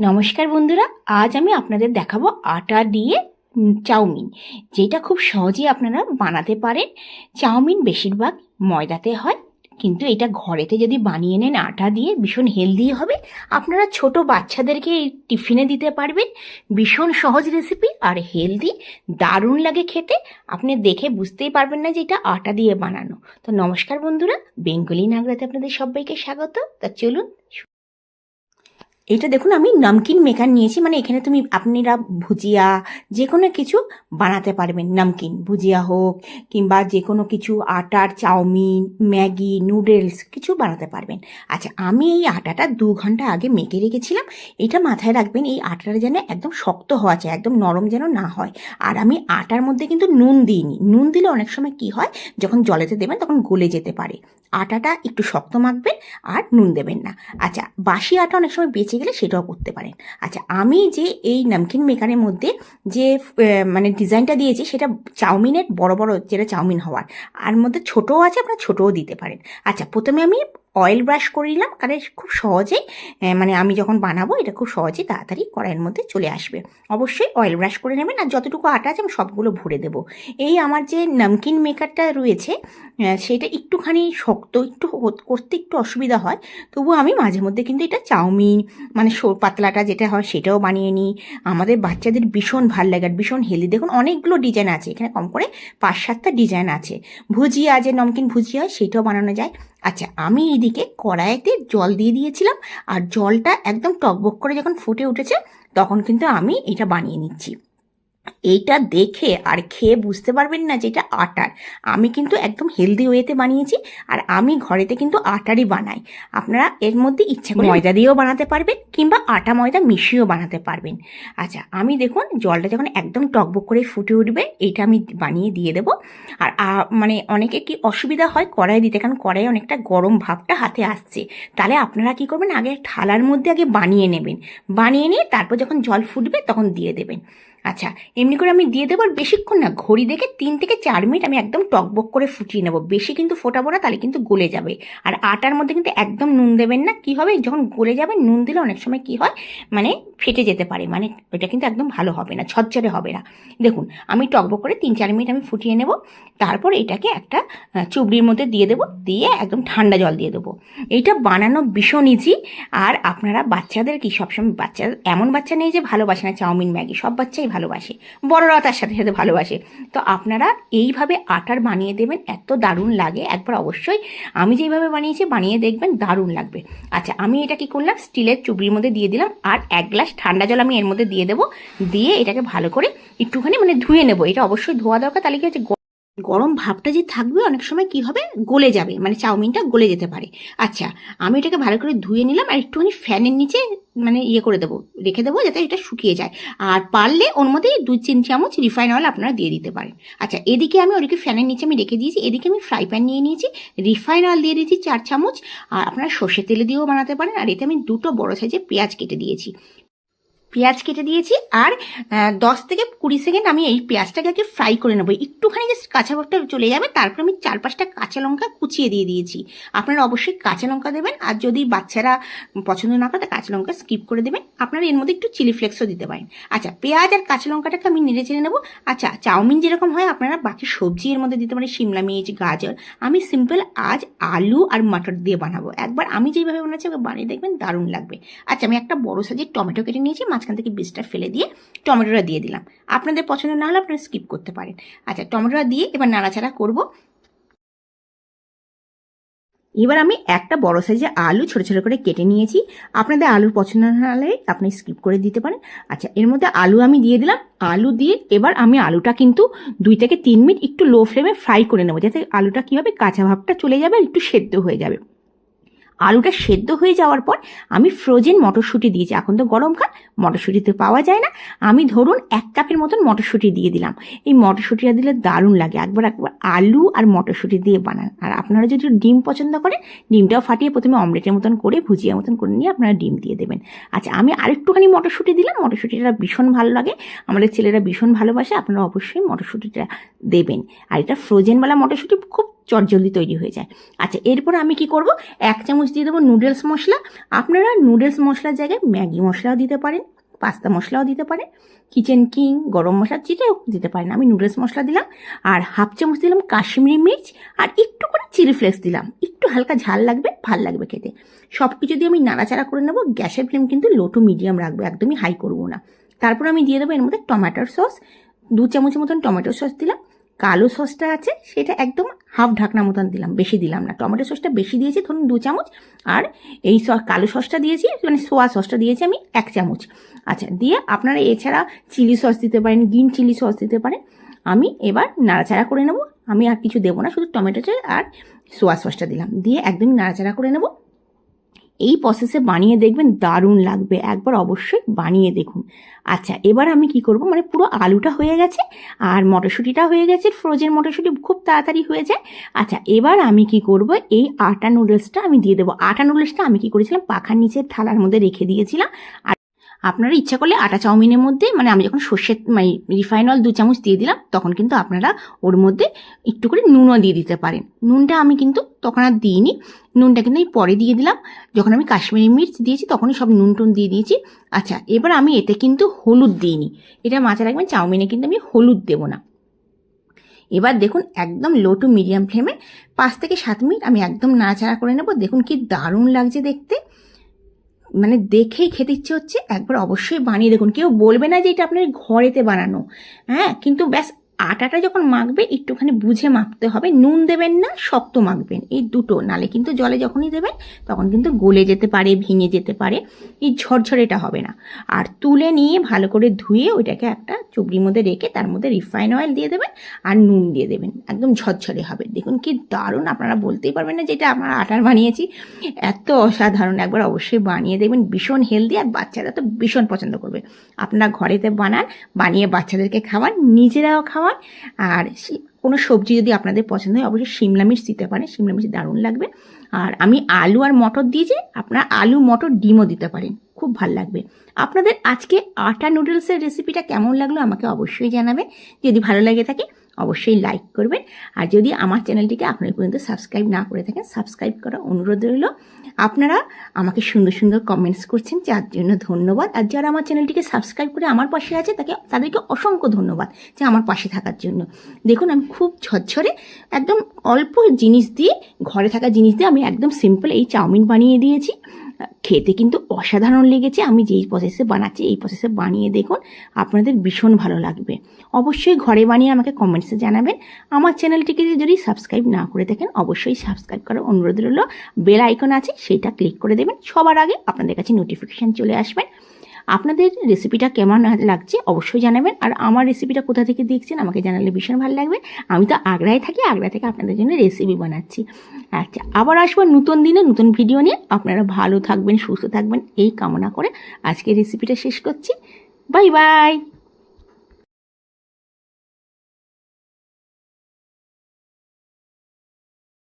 নমস্কার বন্ধুরা, আজ আমি আপনাদের দেখাবো আটা দিয়ে চাউমিন, যেটা খুব সহজেই আপনারা বানাতে পারেন। চাউমিন বেশিরভাগ ময়দাতে হয়, কিন্তু এটা ঘরেতে যদি বানিয়ে নেন আটা দিয়ে ভীষণ হেলদি হবে। আপনারা ছোট বাচ্চাদেরকে এই টিফিনে দিতে পারবেন। ভীষণ সহজ রেসিপি আর হেলদি, দারুণ লাগে খেতে। আপনি দেখে বুঝতেই পারবেন না যে এটা আটা দিয়ে বানানো। তো নমস্কার বন্ধুরা, বেঙ্গলি নাগরাতে আপনাদের সবাইকে স্বাগত। তা চলুন। এটা দেখুন, আমি নমকিন মেকার নিয়েছি, মানে এখানে আপনারা ভুজিয়া যে কোনো কিছু বানাতে পারবেন। নমকিন ভুজিয়া হোক কিংবা যে কোনো কিছু আটার চাউমিন, ম্যাগি, নুডলস কিছু বানাতে পারবেন। আচ্ছা, আমি এই আটাটা 2 ঘন্টা আগে মেখে রেখেছিলাম। এটা মাথায় রাখবেন, এই আটাটা যেন একদম শক্ত হওয়া চাই, একদম নরম যেন না হয়। আর আমি আটার মধ্যে কিন্তু নুন দিইনি। নুন দিলে অনেক সময় কি হয়, যখন জলেতে দেবেন তখন গলে যেতে পারে। আটাটা একটু শক্ত মাখবেন আর নুন দেবেন না। আচ্ছা, বাসি আটা অনেক সময় বেঁচে গেলে সেটাও করতে পারেন। আচ্ছা, আমি যে এই নমকিন মেকারের মধ্যে যে মানে ডিজাইনটা দিয়েছি সেটা চাউমিনের বড় বড়, যেটা চাউমিন হওয়ার, আর মধ্যে ছোটও আছে, আপনারা ছোটও দিতে পারেন। আচ্ছা, প্রথমে আমি অয়েল ব্রাশ করে নিলাম, কারণ খুব সহজেই মানে আমি যখন বানাবো এটা খুব সহজেই তাড়াতাড়ি কড়াইয়ের মধ্যে চলে আসবে। অবশ্যই অয়েল ব্রাশ করে নেবেন, আর যতটুকু আটা আছে আমি সবগুলো ভরে দেবো। এই আমার যে নমকিন মেকারটা রয়েছে সেটা একটুখানি শক্ত, একটু করতে একটু অসুবিধা হয়, তবুও আমি মাঝে মধ্যে কিন্তু এটা চাউমিন মানে পাতলাটা যেটা হয় সেটাও বানিয়ে নিই। আমাদের বাচ্চাদের ভীষণ ভাল লাগে আর ভীষণ হেলদি। দেখুন, অনেকগুলো ডিজাইন আছে এখানে, কম করে 5-7টা ডিজাইন আছে। ভুজিয়া, যে নমকিন ভুজিয়া হয় সেটাও বানানো যায়। আচ্ছা, আমি এইদিকে কড়াইতে জল দিয়ে দিয়েছিলাম, আর জলটা একদম টকবক করে যখন ফুটে উঠেছে তখন কিন্তু আমি এটা বানিয়ে নিচ্ছি। এইটা দেখে আর খেয়ে বুঝতে পারবেন না যে এটা আটার। আমি কিন্তু একদম হেলদি ওয়েতে বানিয়েছি, আর আমি ঘরেতে কিন্তু আটারই বানাই। আপনারা এর মধ্যে ইচ্ছা করে ময়দা দিয়েও বানাতে পারবেন কিংবা আটা ময়দা মিশিয়েও বানাতে পারবেন। আচ্ছা, আমি দেখুন জলটা যখন একদম টকবক করে ফুটে উঠবে এইটা আমি বানিয়ে দিয়ে দেবো। আর মানে অনেকে কি অসুবিধা হয় কড়াই দিতে, কারণ কড়াই অনেকটা গরম ভাবটা হাতে আসছে। তাহলে আপনারা কি করবেন, আগে থালার মধ্যে আগে বানিয়ে নেবেন, বানিয়ে নিয়ে তারপর যখন জল ফুটবে তখন দিয়ে দেবেন। আচ্ছা, এমনি করে আমি দিয়ে দেবো, আর বেশিক্ষণ না, ঘড়ি দেখে 3 থেকে 4 মিনিট আমি একদম টকবক করে ফুটিয়ে নেবো। বেশি কিন্তু ফোটাবো না, তাহলে কিন্তু গলে যাবে। আর আটার মধ্যে কিন্তু একদম নুন দেবেন না। কি হবে, যখন গলে যাবে নুন দিলে অনেক সময় কি হয়, মানে ফেটে যেতে পারে, মানে ওটা কিন্তু একদম ভালো হবে না, ঝরঝরে হবে না। দেখুন, আমি টকবক করে 3-4 মিনিট আমি ফুটিয়ে নেব। তারপর এটাকে একটা চুবড়ির মধ্যে দিয়ে দেবো, দিয়ে একদম ঠান্ডা জল দিয়ে দেবো। এইটা বানানো ভীষণ ইজি। আর আপনারা বাচ্চাদের কি সবসময়, বাচ্চা এমন বাচ্চা নেই যে ভালোবাসে না চাউমিন ম্যাগি, সব বাচ্চাই ভালোবাসে, বড়রাও তার সাথে সাথে ভালোবাসে। তো আপনারা এইভাবে আটার বানিয়ে দেবেন, এত দারুণ লাগে। একবার অবশ্যই আমি যেইভাবে বানিয়েছি বানিয়ে দেখবেন, দারুণ লাগবে। আচ্ছা, আমি এটা কি করলাম, স্টিলের চুবড়ির মধ্যে দিয়ে দিলাম, আর 1 গ্লাস ঠান্ডা জল আমি এর মধ্যে দিয়ে দেবো। দিয়ে এটাকে ভালো করে একটুখানি মানে ধুয়ে নেবো। এটা অবশ্যই ধোয়া দরকার, তাহলে কি হচ্ছে, গরম ভাবটা যে থাকবে অনেক সময় কি হবে, গলে যাবে, মানে চাউমিনটা গলে যেতে পারে। আচ্ছা, আমি এটাকে ভালো করে ধুয়ে নিলাম, আর একটুখানি ফ্যানের নিচে মানে করে দেবো, রেখে দেবো যাতে এটা শুকিয়ে যায়। আর পারলে ওর মধ্যে 2-3 চামচ রিফাইন অয়েল আপনারা দিয়ে দিতে পারেন। আচ্ছা, এদিকে আমি ওদিকে ফ্যানের নিচে আমি রেখে দিয়েছি। এদিকে আমি ফ্রাই প্যান নিয়ে নিয়েছি, রিফাইন অয়েল দিয়ে দিয়েছি 4 চামচ। আর আপনারা সর্ষের তেলে দিয়েও বানাতে পারেন। আর এতে আমি 2টো বড় সাইজের পেঁয়াজ কেটে দিয়েছি। আর 10 থেকে 20 সেকেন্ড আমি এই পেঁয়াজটাকে আগে ফ্রাই করে নেবো। একটুখানি জাস্ট কাঁচা ভাবটা চলে যাবে, তারপর আমি 4-5টা কাঁচা লঙ্কা কুচিয়ে দিয়ে দিয়েছি। আপনারা অবশ্যই কাঁচা লঙ্কা দেবেন, আর যদি বাচ্চারা পছন্দ না করে কাঁচা লঙ্কা স্কিপ করে দেবেন। আপনারা এর মধ্যে একটু চিলি ফ্লেক্সও দিতে পারেন। আচ্ছা, পেঁয়াজ আর কাঁচা লঙ্কাটাকে আমি নেড়ে চেড়ে নেবো। আচ্ছা, চাউমিন যেরকম হয় আপনারা বাকি সবজি এর মধ্যে দিতে পারেন, শিমলা মির্চ, গাজর। আমি সিম্পল আজ আলু আর মটর দিয়ে বানাবো। একবার আমি যেইভাবে বানাচ্ছি ওকে বানিয়ে দেখবেন, দারুণ লাগবে। আচ্ছা, আমি একটা বড় সাইজের টমেটো কেটে নিয়েছি, মাঝখান থেকে বীজটা ফেলে দিয়ে টমেটোটা দিয়ে দিলাম। আপনাদের পছন্দ না হলে আপনারা স্কিপ করতে পারেন। আচ্ছা, টমেটোটা দিয়ে এবার নাড়াচাড়া করব। এবার আমি একটা বড় সাইজের আলু ছোট ছোট করে কেটে নিয়েছি। আপনাদের আলুর পছন্দ না হলে আপনি স্কিপ করে দিতে পারেন। আচ্ছা, এর মধ্যে আলু আমি দিয়ে দিলাম। আলু দিয়ে এবার আমি আলুটা কিন্তু 2 থেকে 3 মিনিট একটু লো ফ্লেমে ফ্রাই করে নেবো, যাতে আলুটা কী হবে, কাঁচা ভাবটা চলে যাবে, একটু সেদ্ধ হয়ে যাবে। আলুটা সেদ্ধ হয়ে যাওয়ার পর আমি ফ্রোজেন মটরশুঁটি দিয়েছি। এখন তো গরমকাল, মটরশুঁটি তো পাওয়া যায় না। আমি ধরুন 1 কাপের মতন মটরশুঁটি দিয়ে দিলাম। এই মটরশুঁটিটা দিলে দারুণ লাগে। একবার আলু আর মটরশুঁটি দিয়ে বানান। আর আপনারা যদি ডিম পছন্দ করেন, ডিমটাও ফাটিয়ে প্রথমে অমলেটের মতন করে ভুজিয়া মতন করে নিয়ে আপনারা ডিম দিয়ে দেবেন। আচ্ছা, আমি আরেকটুখানি মটরশুঁটি দিলাম। মটরশুঁটিটা ভীষণ ভালো লাগে, আমাদের ছেলেরা ভীষণ ভালোবাসে। আপনারা অবশ্যই মটরশুঁটিটা দেবেন। আর এটা ফ্রোজেনওয়ালা মটরশুঁটি, খুব চটজলদি তৈরি হয়ে যায়। আচ্ছা, এরপর আমি কি করব, 1 চামচ দিয়ে দেবো নুডলস মশলা। আপনারা নুডলস মশলার জায়গায় ম্যাগি মশলাও দিতে পারেন, পাস্তা মশলাও দিতে পারেন, কিচেন কিং, গরম মশলা যেটাও দিতে পারেন। আমি নুডলস মশলা দিলাম, আর 1/2 চামচ দিলাম কাশ্মীরি মির্চ, আর একটু করে চিলি ফ্লেক্স দিলাম। একটু হালকা ঝাল লাগবে, ভাল লাগবে খেতে। সব কিছু দিয়ে আমি নাড়াচাড়া করে নেবো। গ্যাসের ফ্লেম কিন্তু লো টু মিডিয়াম রাখবো, একদমই হাই করবো না। তারপর আমি দিয়ে দেবো এর মধ্যে টমেটোর সস, 2 চামচের মতন টমেটো সস দিলাম। কালো সসটা আছে সেটা একদম হাফ ঢাকনা মতন দিলাম, বেশি দিলাম না। টমেটো সসটা বেশি দিয়েছি, ধরুন 2 চামচ। আর এই কালো সসটা দিয়েছি, মানে সোয়া সসটা দিয়েছি আমি 1 চামচ। আচ্ছা, দিয়ে আপনারা এছাড়া চিলি সস দিতে পারেন, গ্রিন চিলি সস দিতে পারেন। আমি এবার নাড়াচাড়া করে নেব। আমি আর কিছু দেবো না, শুধু টমেটো সস আর সোয়া সসটা দিলাম, দিয়ে একদমই নাড়াচাড়া করে নেব। এই প্রসেসে বানিয়ে দেখবেন, দারুণ লাগবে, একবার অবশ্যই বানিয়ে দেখুন। আচ্ছা, এবার আমি কি করব, মানে পুরো আলুটা হয়ে গেছে আর মটরশুঁটিটা হয়ে গেছে, ফ্রোজেন মটরশুঁটি খুব তাড়াতাড়ি হয়ে যায়। আচ্ছা, এবার আমি কি করব, এই আটা নুডলসটা আমি দিয়ে দেবো। আটা নুডলসটা আমি কি করেছিলাম, পাখার নিচের থালার মধ্যে রেখে দিয়েছিলাম। আর আপনারা ইচ্ছা করলে আটা চাউমিনের মধ্যে, মানে আমি যখন সর্ষের মানে রিফাইন অয়েল 2 চামচ দিয়ে দিলাম, তখন কিন্তু আপনারা ওর মধ্যে একটু করে নুনও দিয়ে দিতে পারেন। নুনটা আমি কিন্তু তখন আর দিইনি, নুনটা কিন্তু আমি পরে দিয়ে দিলাম। যখন আমি কাশ্মীরি মির্চ দিয়েছি তখনই সব নুন টুন দিয়ে দিয়েছি। আচ্ছা, এবার আমি এতে কিন্তু হলুদ দিইনি, এটা মাথায় রাখবেন, চাউমিনে কিন্তু আমি হলুদ দেবো না। এবার দেখুন, একদম লো টু মিডিয়াম ফ্লেমে 5 থেকে 7 মিনিট আমি একদম নাড়াচাড়া করে নেব। দেখুন কি দারুণ লাগছে দেখতে, মানে দেখেই খেতে ইচ্ছে হচ্ছে। একবার অবশ্যই বানিয়ে দেখুন, কেউ বলবে না যে এটা আপনার ঘরেতে বানানো। হ্যাঁ, কিন্তু ব্যাস আটাটা যখন মাখবে একটুখানি বুঝে মাখতে হবে, নুন দেবেন না, শক্ত মাখবেন, এই দুটো। নালে কিন্তু জলে যখনই দেবেন তখন কিন্তু গলে যেতে পারে, ভেঙে যেতে পারে, এই ঝরঝরেটা হবে না। আর তুলে নিয়ে ভালো করে ধুয়ে ওইটাকে একটা চুবড়ির মধ্যে রেখে তার মধ্যে রিফাইন অয়েল দিয়ে দেবেন আর নুন দিয়ে দেবেন, একদম ঝরঝরে হবে। দেখুন কি দারুণ, আপনারা বলতেই পারবেন না যেটা আমরা আটার বানিয়েছি, এত অসাধারণ। একবার অবশ্যই বানিয়ে দেখবেন, ভীষণ হেলদি, আর বাচ্চারা তো ভীষণ পছন্দ করবে। আপনারা ঘরেতে বানান, বানিয়ে বাচ্চাদেরকে খাওয়ান, নিজেরাও খাওয়ান। আর কোনো সবজি যদি আপনাদের পছন্দ হয় অবশ্যই শিমলা মির্চ দিতে পারেন, শিমলা মির্চ দারুণ লাগবে। আর আমি আলু আর মটর দিয়েছি, আপনারা আলু মটর ডিমও দিতে পারেন, খুব ভালো লাগবে। আপনাদের আজকে আটা নুডলসের রেসিপিটা কেমন লাগলো আমাকে অবশ্যই জানাবেন। যদি ভালো লাগে থাকে অবশ্যই লাইক করবেন। আর যদি আমার চ্যানেলটিকে আপনারা পর্যন্ত সাবস্ক্রাইব না করে থাকেন, সাবস্ক্রাইব করার অনুরোধ রইল। আপনারা আমাকে সুন্দর সুন্দর কমেন্টস করছেন, যার জন্য ধন্যবাদ। আর যারা আমার চ্যানেলটিকে সাবস্ক্রাইব করে আমার পাশে আছে তাদেরকে অসংখ্য ধন্যবাদ যে আমার পাশে থাকার জন্য। দেখুন, আমি খুব ঝরঝরে একদম অল্প জিনিস দিয়ে, ঘরে থাকা জিনিস দিয়ে আমি একদম সিম্পল এই চাউমিন বানিয়ে দিয়েছি। খেতে কিন্তু অসাধারণ লেগেছে। আমি যেই প্রসেসে বানাচ্ছি এই প্রসেসে বানিয়ে দেখুন, আপনাদের ভীষণ ভালো লাগবে। অবশ্যই ঘরে বানিয়ে আমাকে কমেন্টসে জানাবেন। আমার চ্যানেলটিকে যদি সাবস্ক্রাইব না করে থাকেন অবশ্যই সাবস্ক্রাইব করার অনুরোধ রইল। বেল আইকন আছে সেটা ক্লিক করে দেবেন, সবার আগে আপনাদের কাছে নোটিফিকেশান চলে আসবেন। আপনাদের রেসিপিটা কেমন লাগছে অবশ্যই জানাবেন। আর আমার রেসিপিটা কোথা থেকে দেখছেন আমাকে জানালে ভীষণ ভালো লাগবে। আমি তো আগ্রায় থাকি, আগ্রা থেকে আপনাদের জন্য রেসিপি বানাচ্ছি। আচ্ছা, আবার আসবো নতুন দিনে নতুন ভিডিও নিয়ে। আপনারা ভালো থাকবেন, সুস্থ থাকবেন এই কামনা করে আজকে রেসিপিটা শেষ করছি। Bye bye.